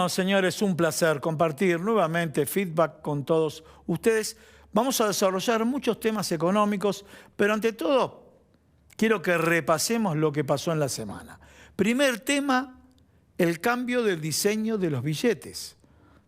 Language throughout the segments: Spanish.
Bueno, señores, un placer compartir nuevamente feedback con todos ustedes. Vamos a desarrollar muchos temas económicos, pero ante todo, quiero que repasemos lo que pasó en la semana. Primer tema, el cambio del diseño de los billetes.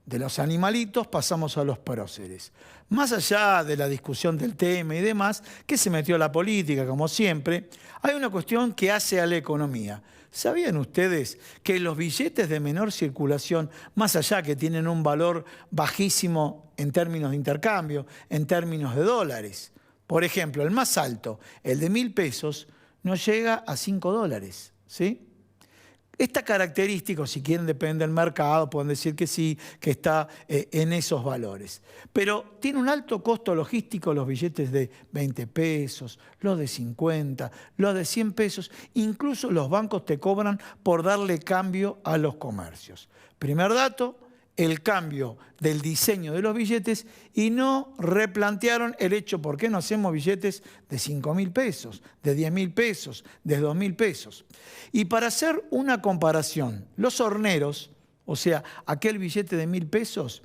De los animalitos pasamos a los próceres. Más allá de la discusión del tema y demás, que se metió la política, como siempre, hay una cuestión que hace a la economía. ¿Sabían ustedes que los billetes de menor circulación, más allá que tienen un valor bajísimo en términos de intercambio, en términos de dólares? Por ejemplo, el más alto, el de 1.000 pesos, no llega a 5 dólares, ¿sí? Esta característica, si quieren, depende del mercado, pueden decir que sí, que está en esos valores. Pero tiene un alto costo logístico los billetes de 20 pesos, los de 50, los de 100 pesos. Incluso los bancos te cobran por darle cambio a los comercios. Primer dato, el cambio del diseño de los billetes y no replantearon el hecho por qué no hacemos billetes de 5.000 pesos, de 10.000 pesos, de 2.000 pesos. Y para hacer una comparación, los horneros, o sea, aquel billete de 1.000 pesos,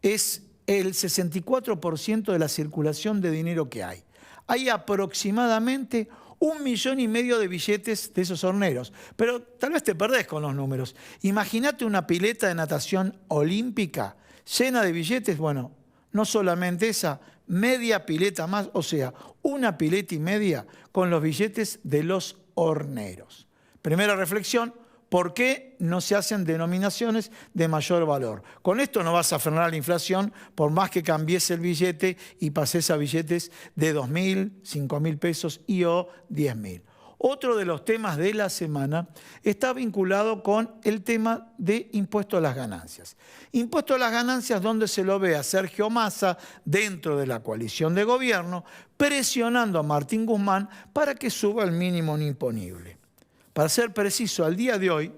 es el 64% de la circulación de dinero que hay. Hay aproximadamente 1,5 millones de billetes de esos horneros. Pero tal vez te perdés con los números. Imagínate una pileta de natación olímpica llena de billetes. Bueno, no solamente esa, media pileta más, o sea, una pileta y media con los billetes de los horneros. Primera reflexión, ¿por qué no se hacen denominaciones de mayor valor? Con esto no vas a frenar la inflación por más que cambies el billete y pases a billetes de 2.000, 5.000 pesos y o 10.000. Otro de los temas de la semana está vinculado con el tema de impuesto a las ganancias. Impuesto a las ganancias donde se lo ve a Sergio Massa dentro de la coalición de gobierno presionando a Martín Guzmán para que suba el mínimo imponible. Para ser preciso, al día de hoy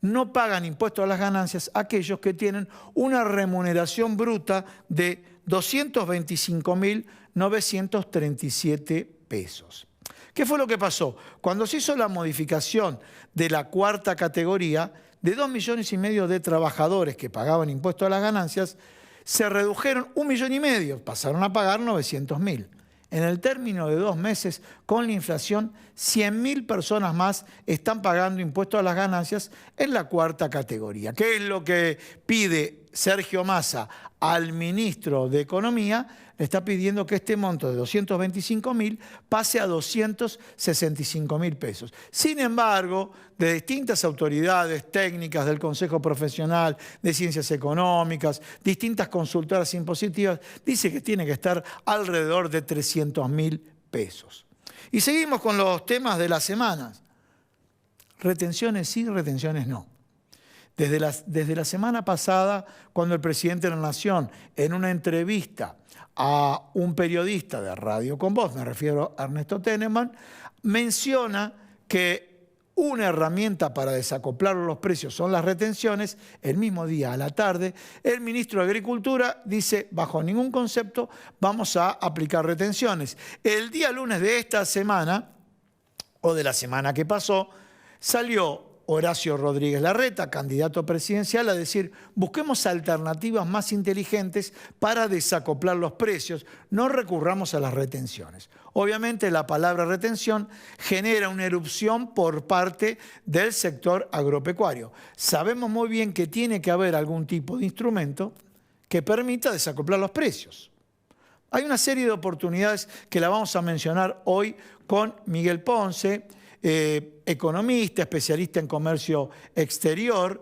no pagan impuestos a las ganancias aquellos que tienen una remuneración bruta de 225.937 pesos. ¿Qué fue lo que pasó? Cuando se hizo la modificación de la cuarta categoría, de 2,5 millones de trabajadores que pagaban impuestos a las ganancias, se redujeron 1,5 millones, pasaron a pagar 900.000. En el término de 2 meses, con la inflación, 100.000 personas más están pagando impuestos a las ganancias en la cuarta categoría. ¿Qué es lo que pide Sergio Massa al ministro de Economía? Le está pidiendo que este monto de 225.000 pase a 265.000 pesos. Sin embargo, de distintas autoridades técnicas del Consejo Profesional de Ciencias Económicas, distintas consultoras impositivas, dice que tiene que estar alrededor de 300.000 pesos. Y seguimos con los temas de las semanas. Retenciones sí, retenciones no. Desde la semana pasada, cuando el presidente de la Nación, en una entrevista a un periodista de Radio Con Voz, me refiero a Ernesto Teneman, menciona que una herramienta para desacoplar los precios son las retenciones. El mismo día, a la tarde, el ministro de Agricultura dice, bajo ningún concepto vamos a aplicar retenciones. El día lunes de esta semana, o de la semana que pasó, salió Horacio Rodríguez Larreta, candidato presidencial, a decir, busquemos alternativas más inteligentes para desacoplar los precios, no recurramos a las retenciones. Obviamente la palabra retención genera una erupción por parte del sector agropecuario. Sabemos muy bien que tiene que haber algún tipo de instrumento que permita desacoplar los precios. Hay una serie de oportunidades que la vamos a mencionar hoy con Miguel Ponce, economista, especialista en comercio exterior,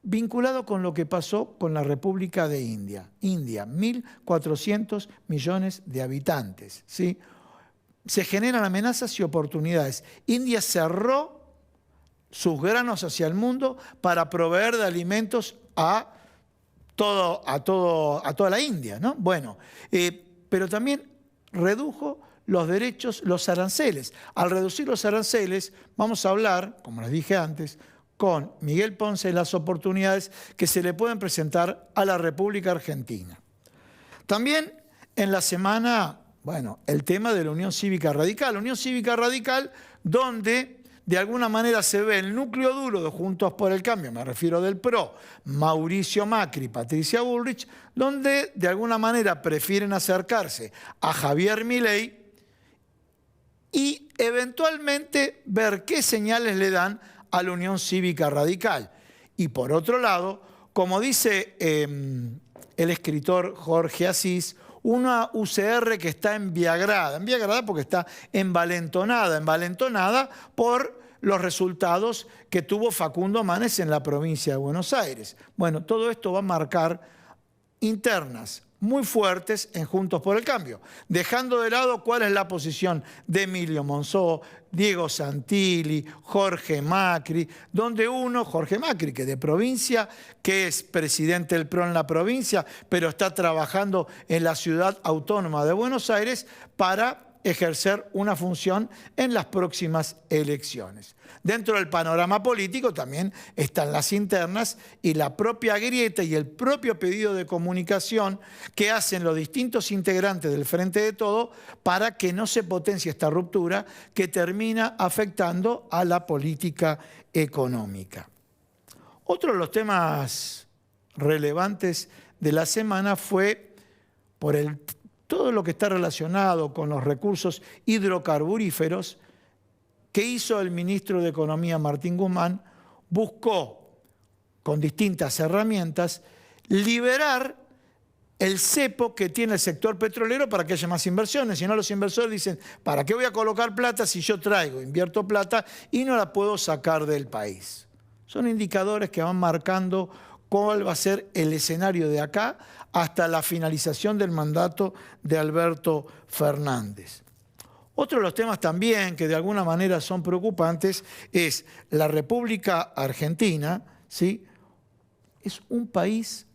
vinculado con lo que pasó con la República de India. India, 1.400 millones de habitantes, ¿sí? Se generan amenazas y oportunidades. India cerró sus granos hacia el mundo para proveer de alimentos a toda la India, ¿no? Bueno, pero también redujo los derechos, los aranceles. Al reducir los aranceles, vamos a hablar, como les dije antes, con Miguel Ponce de las oportunidades que se le pueden presentar a la República Argentina. También en la semana, bueno, el tema de la Unión Cívica Radical. La Unión Cívica Radical, donde de alguna manera se ve el núcleo duro de Juntos por el Cambio, me refiero del PRO, Mauricio Macri, Patricia Bullrich, donde de alguna manera prefieren acercarse a Javier Milei y eventualmente ver qué señales le dan a la Unión Cívica Radical. Y por otro lado, como dice el escritor Jorge Asís, una UCR que está enviagrada porque está envalentonada por los resultados que tuvo Facundo Manes en la provincia de Buenos Aires. Bueno, todo esto va a marcar internas muy fuertes en Juntos por el Cambio, dejando de lado cuál es la posición de Emilio Monzó, Diego Santilli, Jorge Macri, donde Jorge Macri, que de provincia, que es presidente del PRO en la provincia, pero está trabajando en la ciudad autónoma de Buenos Aires para ejercer una función en las próximas elecciones. Dentro del panorama político también están las internas y la propia grieta y el propio pedido de comunicación que hacen los distintos integrantes del Frente de Todo para que no se potencie esta ruptura que termina afectando a la política económica. Otro de los temas relevantes de la semana fue por todo lo que está relacionado con los recursos hidrocarburíferos que hizo el ministro de Economía Martín Guzmán, buscó con distintas herramientas liberar el cepo que tiene el sector petrolero para que haya más inversiones. Si no, los inversores dicen, ¿para qué voy a colocar plata si yo invierto plata y no la puedo sacar del país? Son indicadores que van marcando cuál va a ser el escenario de acá hasta la finalización del mandato de Alberto Fernández. Otro de los temas también que de alguna manera son preocupantes es la República Argentina, ¿sí? Es un país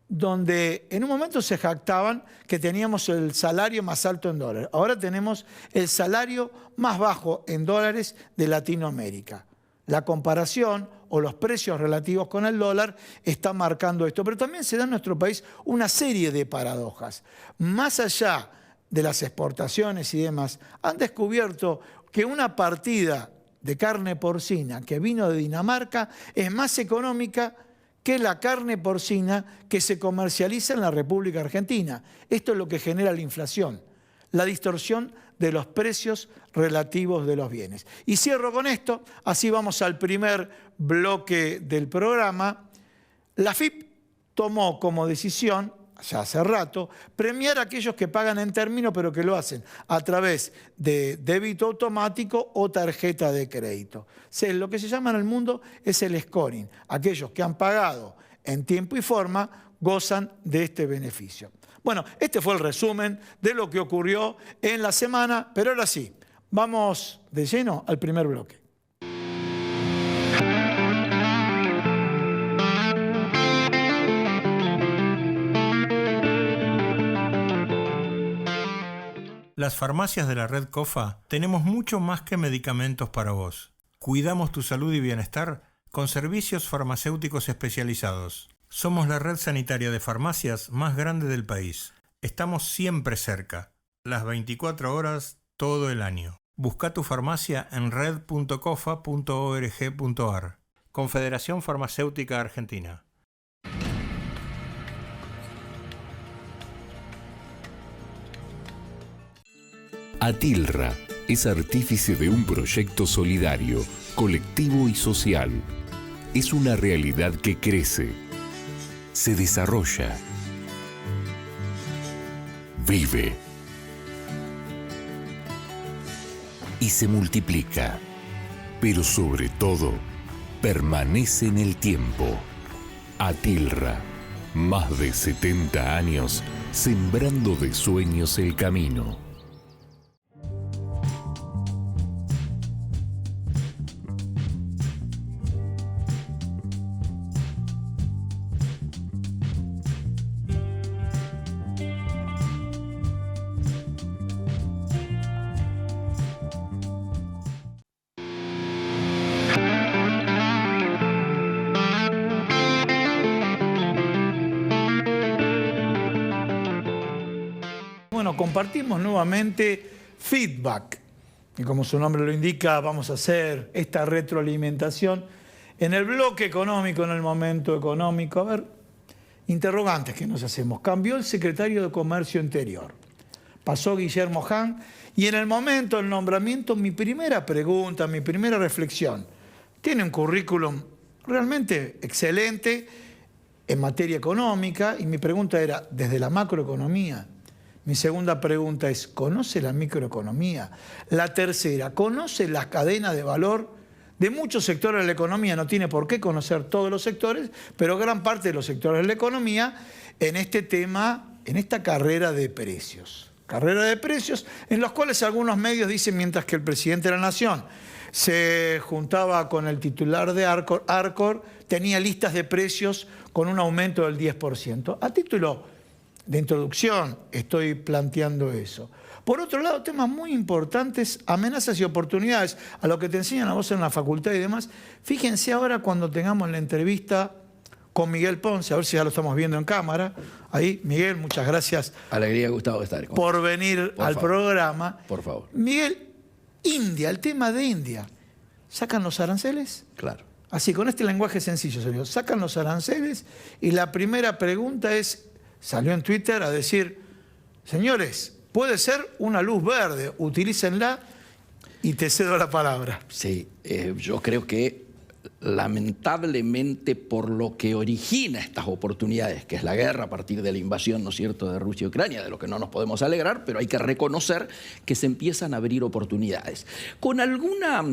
donde en un momento se jactaban que teníamos el salario más alto en dólares. Ahora tenemos el salario más bajo en dólares de Latinoamérica. La comparación o los precios relativos con el dólar están marcando esto. Pero también se da en nuestro país una serie de paradojas. Más allá de las exportaciones y demás, han descubierto que una partida de carne porcina que vino de Dinamarca es más económica que la carne porcina que se comercializa en la República Argentina. Esto es lo que genera la inflación, la distorsión de los precios relativos de los bienes. Y cierro con esto, así vamos al primer bloque del programa. La AFIP tomó como decisión, ya hace rato, premiar a aquellos que pagan en término, pero que lo hacen a través de débito automático o tarjeta de crédito. Lo que se llama en el mundo es el scoring. Aquellos que han pagado en tiempo y forma gozan de este beneficio. Bueno, este fue el resumen de lo que ocurrió en la semana, pero ahora sí, vamos de lleno al primer bloque. Las farmacias de la red COFA tenemos mucho más que medicamentos para vos. Cuidamos tu salud y bienestar con servicios farmacéuticos especializados. Somos la red sanitaria de farmacias más grande del país. Estamos siempre cerca, las 24 horas, todo el año. Busca tu farmacia en red.cofa.org.ar. Confederación Farmacéutica Argentina. Atilra es artífice de un proyecto solidario, colectivo y social. Es una realidad que crece, se desarrolla, vive y se multiplica, pero sobre todo permanece en el tiempo. Atilra, más de 70 años sembrando de sueños el camino. Compartimos nuevamente feedback. y como su nombre lo indica, vamos a hacer esta retroalimentación en el bloque económico, en el momento económico. A ver, interrogantes que nos hacemos. Cambió el secretario de Comercio Interior, pasó Guillermo Hahn, y en el momento del nombramiento, mi primera pregunta, mi primera reflexión, tiene un currículum realmente excelente en materia económica, y mi pregunta era, desde la macroeconomía. Mi segunda pregunta es, ¿conoce la microeconomía? La tercera, ¿conoce las cadenas de valor de muchos sectores de la economía? No tiene por qué conocer todos los sectores, pero gran parte de los sectores de la economía en este tema, en esta carrera de precios. Carrera de precios en los cuales algunos medios dicen, mientras que el presidente de la Nación se juntaba con el titular de Arcor, tenía listas de precios con un aumento del 10%. A título de introducción estoy planteando eso. Por otro lado, temas muy importantes, amenazas y oportunidades, a lo que te enseñan a vos en la facultad y demás. Fíjense ahora cuando tengamos la entrevista con Miguel Ponce, a ver si ya lo estamos viendo en cámara. Ahí, Miguel, muchas gracias. Alegría, Gustavo, de estar con por venir al programa. Por favor. Miguel, India, el tema de India. ¿Sacan los aranceles? Claro. Así, con este lenguaje sencillo, señor. Sacan los aranceles y la primera pregunta es, salió en Twitter a decir, señores, puede ser una luz verde, utilícenla y te cedo la palabra. Sí, yo creo que lamentablemente por lo que origina estas oportunidades, que es la guerra a partir de la invasión, ¿no es cierto?, de Rusia y Ucrania, de lo que no nos podemos alegrar, pero hay que reconocer que se empiezan a abrir oportunidades. Con alguna,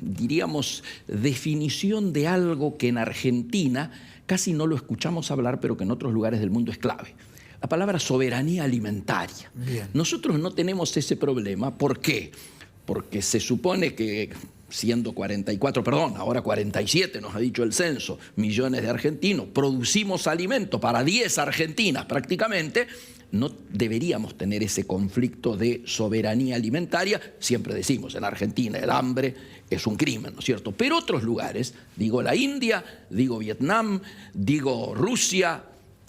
diríamos, definición de algo que en Argentina casi no lo escuchamos hablar, pero que en otros lugares del mundo es clave. La palabra soberanía alimentaria. Bien. Nosotros no tenemos ese problema. ¿Por qué? Porque se supone que siendo 44, perdón, ahora 47 nos ha dicho el censo, millones de argentinos, producimos alimento para 10 argentinas prácticamente, no deberíamos tener ese conflicto de soberanía alimentaria. Siempre decimos, en Argentina el hambre es un crimen, ¿no es cierto? Pero otros lugares, digo la India, digo Vietnam, digo Rusia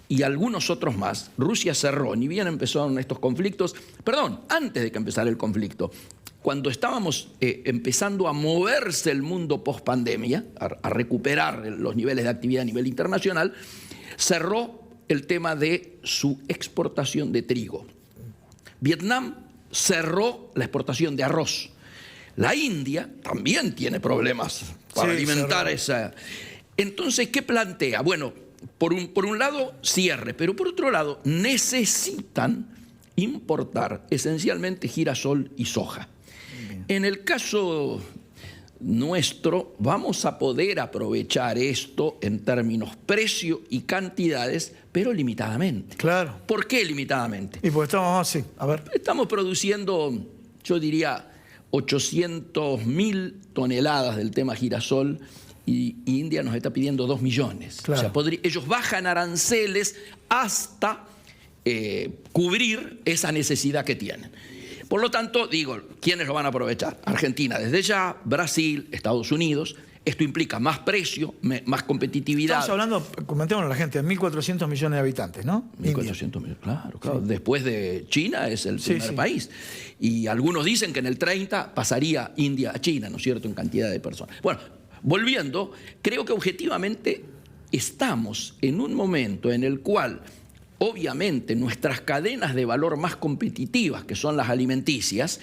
y algunos otros más. Rusia cerró, ni bien empezaron estos conflictos, perdón, antes de que empezara el conflicto, cuando estábamos empezando a moverse el mundo post-pandemia, a recuperar los niveles de actividad a nivel internacional, cerró el tema de su exportación de trigo. Vietnam cerró la exportación de arroz. La India también tiene problemas para alimentar esa. Entonces, ¿qué plantea? Bueno, por un lado, cierre, pero por otro lado, necesitan importar esencialmente girasol y soja. En el caso nuestro, vamos a poder aprovechar esto en términos precio y cantidades, pero limitadamente. Claro. ¿Por qué limitadamente? Y pues estamos así, a ver. Estamos produciendo, yo diría, 800.000 toneladas del tema girasol y India nos está pidiendo 2 millones. Claro. O sea, ellos bajan aranceles hasta cubrir esa necesidad que tienen. Por lo tanto, digo, ¿quiénes lo van a aprovechar? Argentina desde ya, Brasil, Estados Unidos. Esto implica más precio, más competitividad. Estamos hablando, comentémoslo a la gente, 1.400 millones de habitantes, ¿no? 1.400 millones, claro. Sí. Después de China es el primer sí. país. Y algunos dicen que en el 30 pasaría India a China, ¿no es cierto?, en cantidad de personas. Bueno, volviendo, creo que objetivamente estamos en un momento en el cual obviamente nuestras cadenas de valor más competitivas, que son las alimenticias,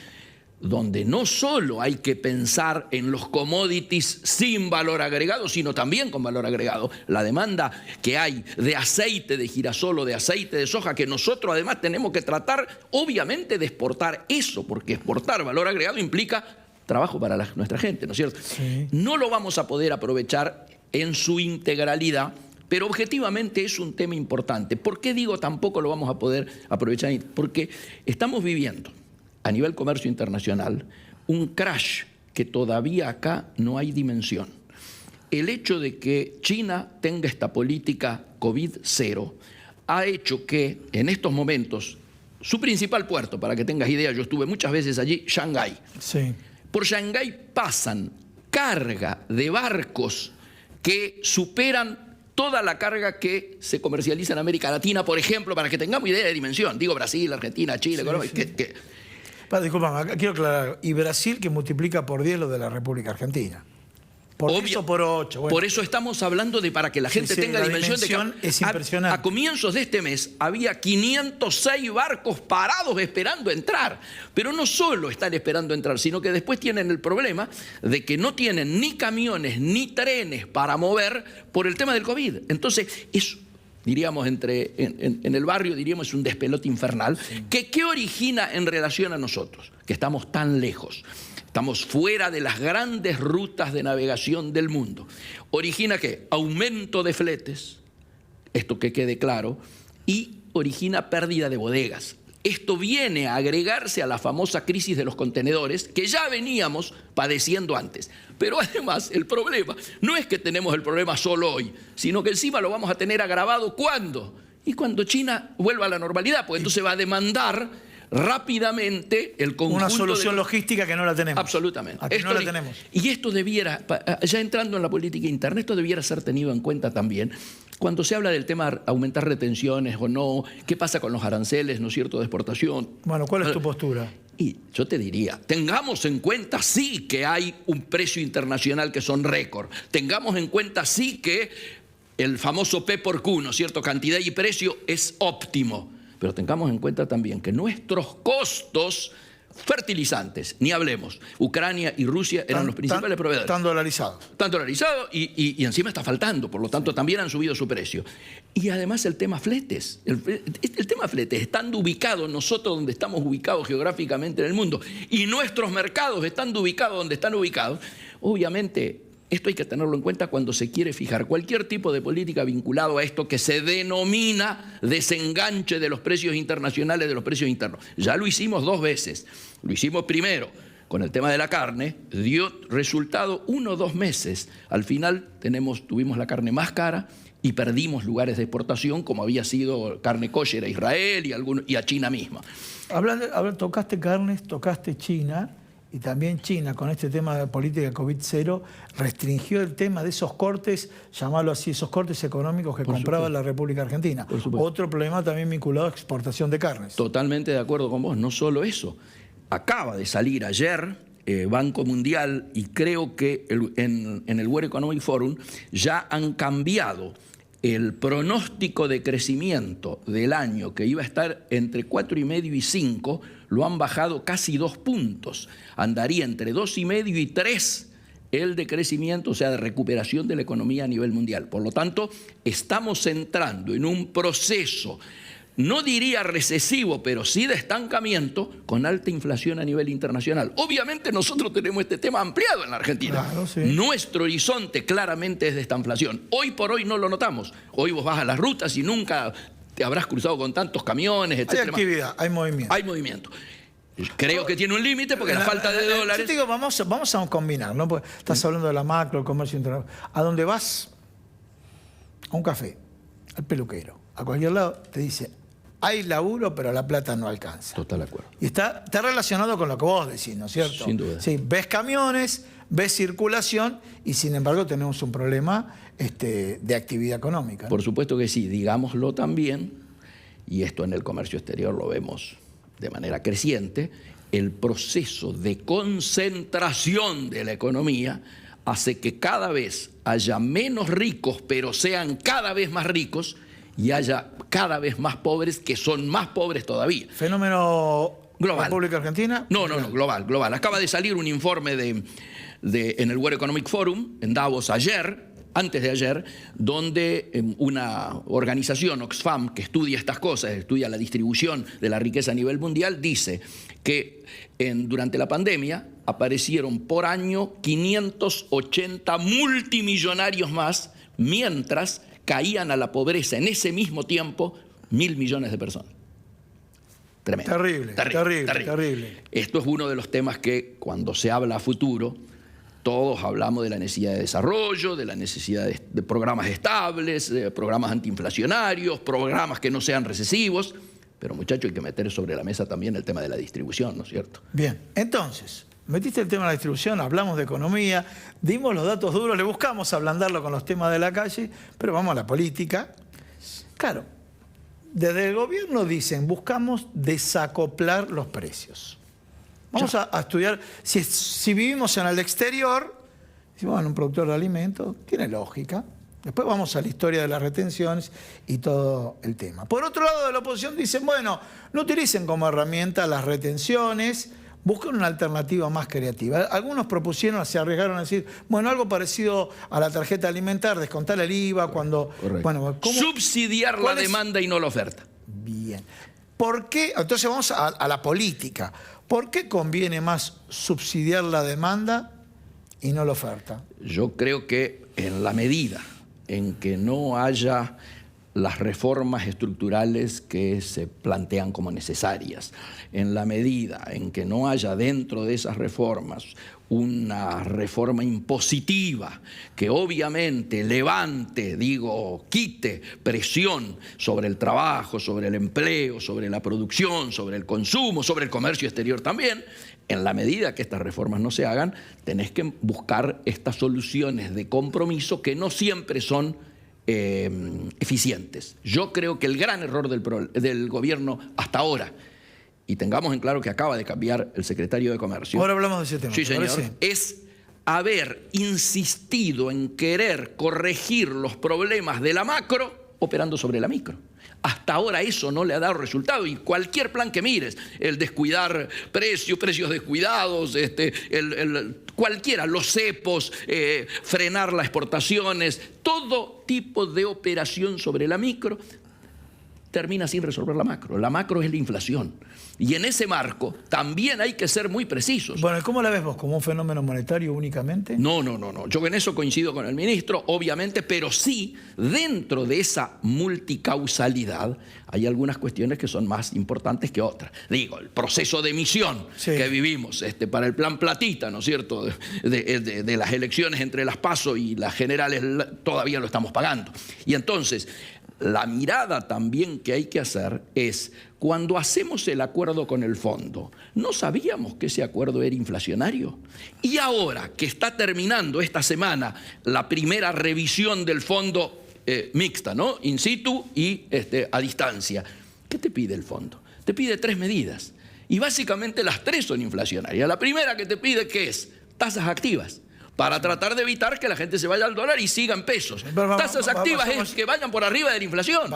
donde no solo hay que pensar en los commodities sin valor agregado, sino también con valor agregado. La demanda que hay de aceite de girasol o de aceite de soja, que nosotros además tenemos que tratar, obviamente, de exportar eso, porque exportar valor agregado implica trabajo para nuestra gente, ¿no es cierto? Sí. No lo vamos a poder aprovechar en su integralidad, pero objetivamente es un tema importante. ¿Por qué digo tampoco lo vamos a poder aprovechar? Porque estamos viviendo a nivel comercio internacional un crash que todavía acá no hay dimensión. El hecho de que China tenga esta política COVID-0 ha hecho que en estos momentos su principal puerto, para que tengas idea, yo estuve muchas veces allí, Shanghái. Sí. Por Shanghái pasan carga de barcos que superan toda la carga que se comercializa en América Latina, por ejemplo, para que tengamos idea de dimensión. Digo Brasil, Argentina, Chile, Colombia. Disculpame, acá quiero aclarar. Y Brasil que multiplica por 10 lo de la República Argentina. Por 10 o por 8. Bueno. Por eso estamos hablando de para que la gente tenga dimensión de que es impresionante. A comienzos de este mes había 506 barcos parados esperando entrar. Pero no solo están esperando entrar, sino que después tienen el problema de que no tienen ni camiones ni trenes para mover por el tema del COVID. Entonces, es, diríamos, en el barrio, diríamos, es un despelote infernal. Sí. ¿Qué origina en relación a nosotros? Que estamos tan lejos. Estamos fuera de las grandes rutas de navegación del mundo. ¿Origina qué? Aumento de fletes, esto que quede claro, y origina pérdida de bodegas. Esto viene a agregarse a la famosa crisis de los contenedores que ya veníamos padeciendo antes. Pero además el problema no es que tenemos el problema solo hoy, sino que encima lo vamos a tener agravado ¿cuándo? Y cuando China vuelva a la normalidad, pues entonces va a demandar rápidamente el conjunto. Una solución logística que no la tenemos. Absolutamente. Aquí no la tenemos. Y esto debiera, ya entrando en la política interna, esto debiera ser tenido en cuenta también cuando se habla del tema de aumentar retenciones o no, qué pasa con los aranceles, ¿no es cierto?, de exportación. Bueno, ¿cuál es tu postura? Y yo te diría, tengamos en cuenta sí que hay un precio internacional que son récord. Tengamos en cuenta sí que el famoso P por Q, ¿no es cierto?, cantidad y precio es óptimo. Pero tengamos en cuenta también que nuestros costos fertilizantes, ni hablemos, Ucrania y Rusia eran los principales proveedores. Están dolarizados. Están dolarizados y encima está faltando, por lo tanto también han subido su precio. Y además el tema fletes. El tema fletes, estando ubicados nosotros donde estamos ubicados geográficamente en el mundo y nuestros mercados estando ubicados donde están ubicados, obviamente esto hay que tenerlo en cuenta cuando se quiere fijar cualquier tipo de política vinculado a esto que se denomina desenganche de los precios internacionales de los precios internos. Ya lo hicimos 2 veces. Lo hicimos primero con el tema de la carne, dio resultado 1 o 2 meses. Al final tuvimos la carne más cara y perdimos lugares de exportación como había sido carne kosher a Israel y a China misma. Tocaste carnes, tocaste China. Y también China, con este tema de política COVID-0, restringió el tema de esos cortes, llamarlo así, esos cortes económicos que compraba la República Argentina. Otro problema también vinculado a exportación de carnes. Totalmente de acuerdo con vos. No solo eso. Acaba de salir ayer Banco Mundial y creo que en el World Economic Forum ya han cambiado el pronóstico de crecimiento del año, que iba a estar entre 4,5 y 5, lo han bajado casi 2 puntos. Andaría entre 2,5 y 3 el de crecimiento, o sea, de recuperación de la economía a nivel mundial. Por lo tanto, estamos entrando en un proceso, no diría recesivo, pero sí de estancamiento, con alta inflación a nivel internacional. Obviamente nosotros tenemos este tema ampliado en la Argentina. Claro, sí. Nuestro horizonte claramente es de esta inflación. Hoy por hoy no lo notamos. Hoy vos vas a las rutas y nunca te habrás cruzado con tantos camiones, etc. Hay actividad, hay movimiento. Hay movimiento. Creo que tiene un límite porque la falta de dólares... Yo te digo, vamos a combinar, ¿no? Porque estás hablando de la macro, el comercio internacional. A donde vas, a un café, al peluquero, a cualquier lado, te dice, hay laburo, pero la plata no alcanza. Total acuerdo. Y está relacionado con lo que vos decís, ¿no es cierto? Sin duda. Sí, ves camiones, ves circulación y sin embargo tenemos un problema de actividad económica, ¿no? Por supuesto que sí, digámoslo también, y esto en el comercio exterior lo vemos de manera creciente, el proceso de concentración de la economía hace que cada vez haya menos ricos, pero sean cada vez más ricos, y haya cada vez más pobres que son más pobres todavía. ¿Fenómeno global? ¿República Argentina? No, global. Acaba de salir un informe en el World Economic Forum, en Davos antes de ayer, donde una organización, Oxfam, que estudia estas cosas, estudia la distribución de la riqueza a nivel mundial, dice que durante la pandemia aparecieron por año 580 multimillonarios más, mientras caían a la pobreza en ese mismo tiempo 1.000 millones de personas. Tremendo. Terrible. Esto es uno de los temas que cuando se habla a futuro, todos hablamos de la necesidad de desarrollo, de la necesidad de programas estables, de programas antiinflacionarios, programas que no sean recesivos, pero muchachos, hay que meter sobre la mesa también el tema de la distribución, ¿no es cierto? Bien, entonces, metiste el tema de la distribución, hablamos de economía, dimos los datos duros, le buscamos ablandarlo con los temas de la calle, pero vamos a la política. Claro, desde el gobierno dicen, buscamos desacoplar los precios. Vamos a estudiar, si vivimos en el exterior, decimos, bueno, un productor de alimentos, tiene lógica. Después vamos a la historia de las retenciones y todo el tema. Por otro lado, de la oposición dicen, bueno, no utilicen como herramienta las retenciones, busquen una alternativa más creativa. Algunos propusieron, se arriesgaron a decir, bueno, algo parecido a la tarjeta alimentar, descontar el IVA cuando... Correcto. Bueno, subsidiar la demanda y no la oferta. Bien. ¿Por qué? Entonces vamos a la política. ¿Por qué conviene más subsidiar la demanda y no la oferta? Yo creo que en la medida en que no haya las reformas estructurales que se plantean como necesarias, en la medida en que no haya dentro de esas reformas una reforma impositiva que obviamente levante, quite presión sobre el trabajo, sobre el empleo, sobre la producción, sobre el consumo, sobre el comercio exterior también, en la medida que estas reformas no se hagan, tenés que buscar estas soluciones de compromiso que no siempre son eficientes. Yo creo que el gran error del gobierno hasta ahora, y tengamos en claro que acaba de cambiar el secretario de Comercio. Ahora hablamos de ese tema. Sí, señor. Es haber insistido en querer corregir los problemas de la macro operando sobre la micro. Hasta ahora eso no le ha dado resultado y cualquier plan que mires, el descuidar precios descuidados, cualquiera, los cepos, frenar las exportaciones, todo tipo de operación sobre la micro termina sin resolver la macro. La macro es la inflación. Y en ese marco también hay que ser muy precisos. Bueno, ¿cómo la ves vos? ¿Como un fenómeno monetario únicamente? No. Yo en eso coincido con el ministro, obviamente, pero sí, dentro de esa multicausalidad hay algunas cuestiones que son más importantes que otras. El proceso de emisión que vivimos para el plan platita, ¿no es cierto?, de las elecciones entre las PASO y las generales, todavía lo estamos pagando. Y entonces, la mirada también que hay que hacer es, cuando hacemos el acuerdo con el fondo, ¿no sabíamos que ese acuerdo era inflacionario? Y ahora que está terminando esta semana la primera revisión del fondo mixta, ¿no?, in situ y a distancia, ¿qué te pide el fondo? Te pide 3 medidas y básicamente las 3 son inflacionarias. La primera que te pide, ¿qué es? Tasas activas, para tratar de evitar que la gente se vaya al dólar y siga en pesos. Tasas activas es que vayan por arriba de la inflación.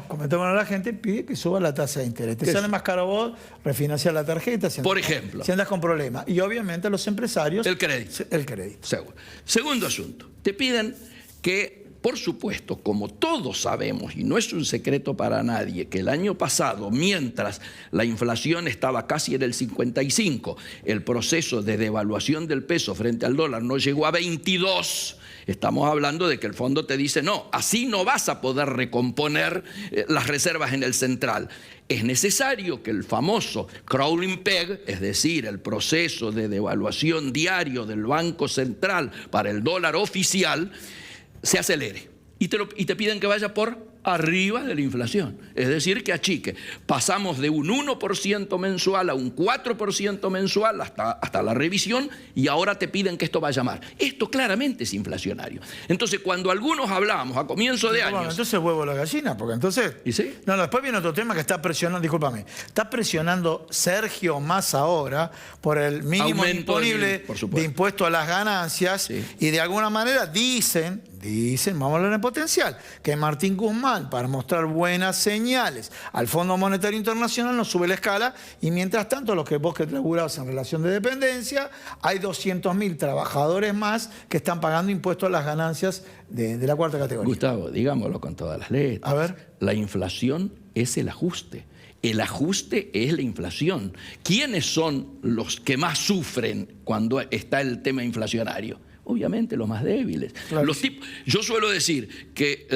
Comentemos a la gente, pide que suba la tasa de interés. Te sale más caro a vos refinanciar la tarjeta, por ejemplo. Si andas con problemas. Y obviamente los empresarios... El crédito. El crédito. Seguro. Segundo asunto. Te piden que, por supuesto, como todos sabemos, y no es un secreto para nadie, que el año pasado, mientras la inflación estaba casi en el 55, el proceso de devaluación del peso frente al dólar no llegó a 22. Estamos hablando de que el fondo te dice, no, así no vas a poder recomponer las reservas en el central. Es necesario que el famoso crawling peg, es decir, el proceso de devaluación diario del Banco Central para el dólar oficial, se acelere y te piden que vaya por arriba de la inflación, es decir, que achique. Pasamos de un 1% mensual a un 4% mensual hasta la revisión y ahora te piden que esto vaya más. Esto claramente es inflacionario. Entonces, cuando algunos hablábamos a comienzo de años... Entonces huevo la gallina, porque entonces... ¿Y sí? No, después viene otro tema que está presionando, discúlpame, está presionando Sergio Massa ahora por el mínimo imponible de impuesto a las ganancias y de alguna manera dicen, vamos a hablar en potencial, que Martín Guzmán, para mostrar buenas señales al Fondo Monetario Internacional, nos sube la escala y mientras tanto los que vos que laburás en relación de dependencia, hay 200.000 trabajadores más que están pagando impuestos a las ganancias de la cuarta categoría. Gustavo, digámoslo con todas las letras. A ver. La inflación es el ajuste. El ajuste es la inflación. ¿Quiénes son los que más sufren cuando está el tema inflacionario? Obviamente los más débiles. Claro. Yo suelo decir que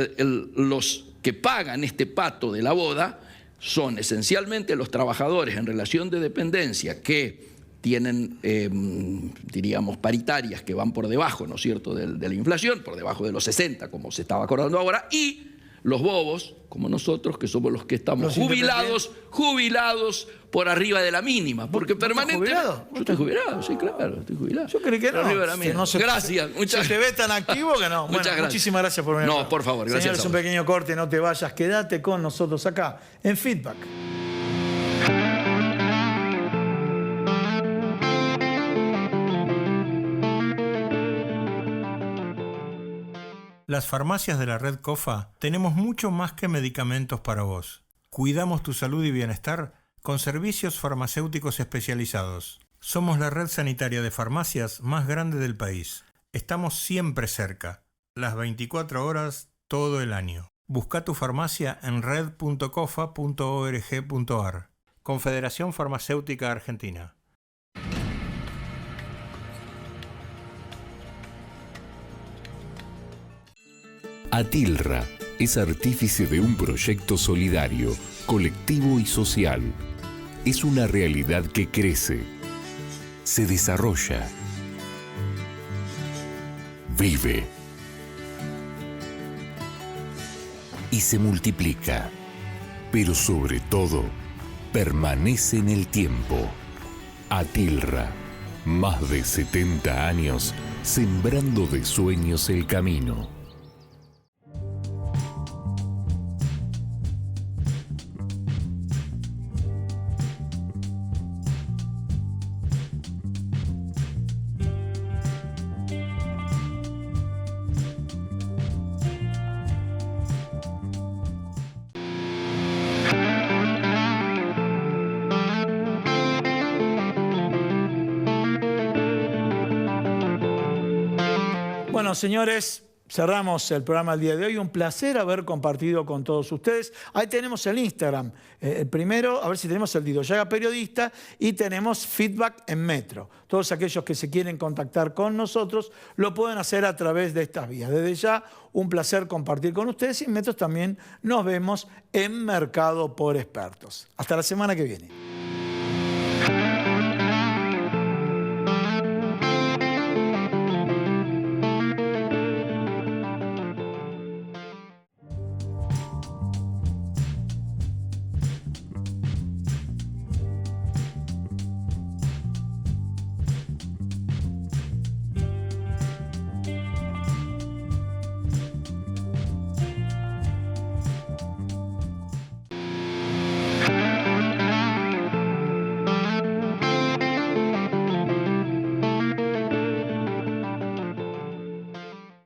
los que pagan este pato de la boda son esencialmente los trabajadores en relación de dependencia que tienen, diríamos, paritarias que van por debajo, ¿no es cierto?, de la inflación, por debajo de los 60, como se estaba acordando ahora, y los bobos, como nosotros, que somos los que estamos jubilados por arriba de la mínima, porque permanentemente... ¿Jubilado? Yo estoy jubilado, sí, claro, estoy jubilado. Yo creí que no. Arriba de la mínima. Gracias, muchas gracias. Se ve tan activo que no. Muchas gracias. Muchísimas gracias por venir. No, por favor, gracias. Señores, un pequeño corte, no te vayas, quédate con nosotros acá, en Feedback. Las farmacias de la red COFA tenemos mucho más que medicamentos para vos. Cuidamos tu salud y bienestar con servicios farmacéuticos especializados. Somos la red sanitaria de farmacias más grande del país. Estamos siempre cerca, las 24 horas, todo el año. Busca tu farmacia en red.cofa.org.ar. Confederación Farmacéutica Argentina. Atilra es artífice de un proyecto solidario, colectivo y social. Es una realidad que crece, se desarrolla, vive y se multiplica, pero sobre todo permanece en el tiempo. Atilra, más de 70 años sembrando de sueños el camino. Bueno, señores, cerramos el programa del día de hoy. Un placer haber compartido con todos ustedes. Ahí tenemos el Instagram. El primero, a ver si tenemos el Dido Llaga Periodista, y tenemos Feedback en Metro. Todos aquellos que se quieren contactar con nosotros lo pueden hacer a través de estas vías. Desde ya, un placer compartir con ustedes, y en Metro también nos vemos en Mercado por Expertos. Hasta la semana que viene.